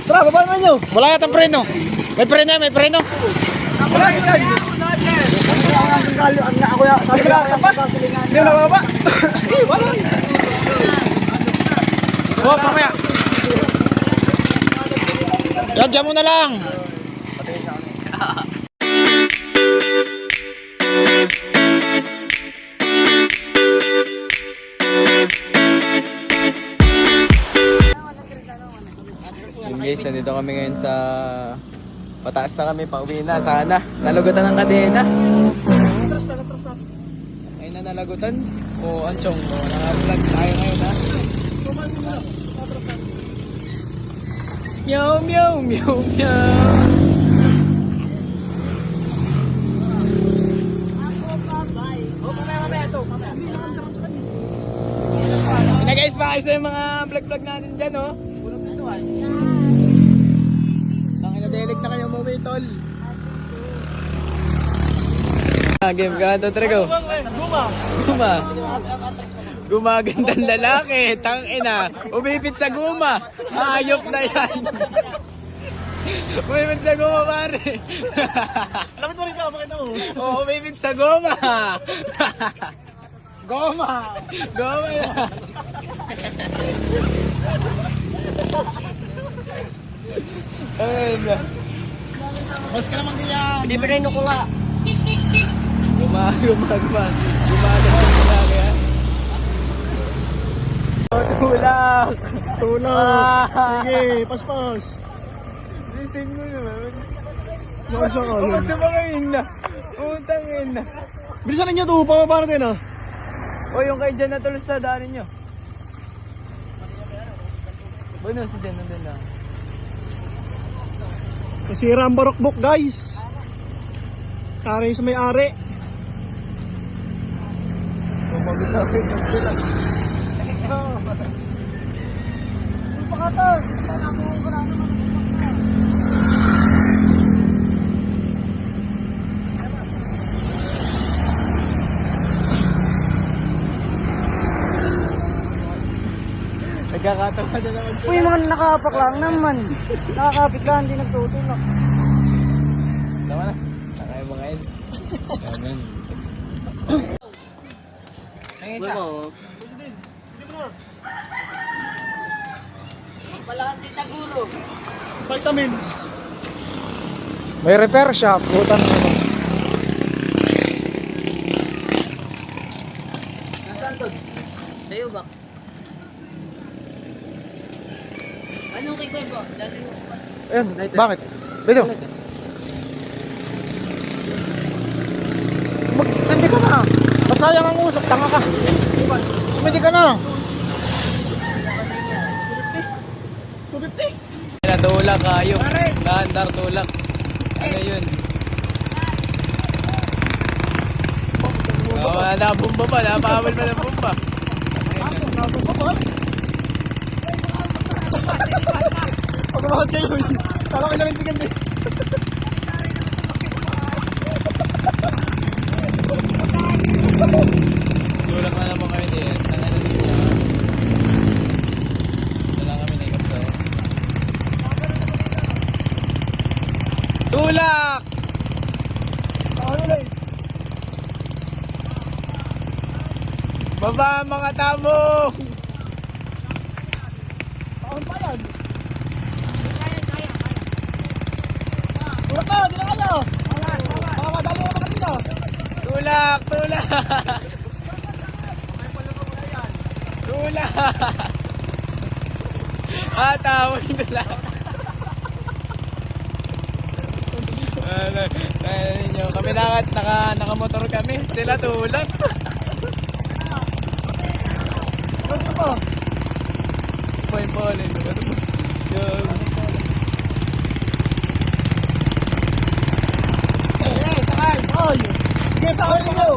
Tara, baba naman nyo. Wala yata preno. May preno, may preno. Wala yun. Ako ya. Sabi ko sapat. Hindi na baba. Wala. Oh, mamaya. Diyan mo na lang. Guys, nandito kami ngayon sa pataas na kami, pauwi na sana. Nalagutan ng kadena. Ayun na nalagutan. O Anchong, naka-vlog tayo ngayon ha. Meow meow meow meow. Yun na guys, pakayos na yung mga vlog-vlog natin dyan oh. Delik na kayo umuwi, tol. Game ka, 1, 2, 3, go. Guma. Gumagandang lalaki, tangina. Umipit sa guma. Ayop na yan. Umipit sa guma, pare. Lapit mo rin ka, makita mo. Oo, umipit sa guma. Goma. Guma yan. Ayun na. Mas ka naman diyan. Pinipirain ko nga. Gumagandang lalaki ha. Tulak. Tulak. Sige, paspas. Lising mo naman. Nakasya ka. Kamusta ba ngayon na? Utang ngayon na. Bilisan ninyo ito, pamabara din ah. O yung kay Jan na tulos na daanin nyo. Bueno, si Jan nandun na. Nasira ang barokbok guys. Tari sa may-ari. Nagkakatawa na naman. Uy, mga nakapak lang naman. Nakakapit lang, hindi nagtutulak. Tama na. Takay mga yun. Ganun. Ang isa. Malakas din taguro. Vitamins. May repair shop. Utang mo. Sa'yo ba? Anong kay Kuya ba? Dali mo pa. Ayun, bakit? Dito. Magsindi ka na. Ba't sayang ang usap? Tanga ka. Sumindi ka na. 250. Natulak kayo. Naandar tulak. Ano yun? Oo, nabumba pa. Napahawal pa ng bumba. Nabumba pa. Pagkakot kayo. Kala ko lang itigan din. Tulak na naman kayo din. Ito lang kami naikap. Tulak! Baba mga tamong! Taon pa yan. Tulak na, di na kayo. Makakadali naman kanina. Tulak! Tulak! Tulak! Tawag na lang. Ninyo, kami nakamotor kami. Sila tulak. Ano pa? May mali. Ay! Sige, taon ninyo.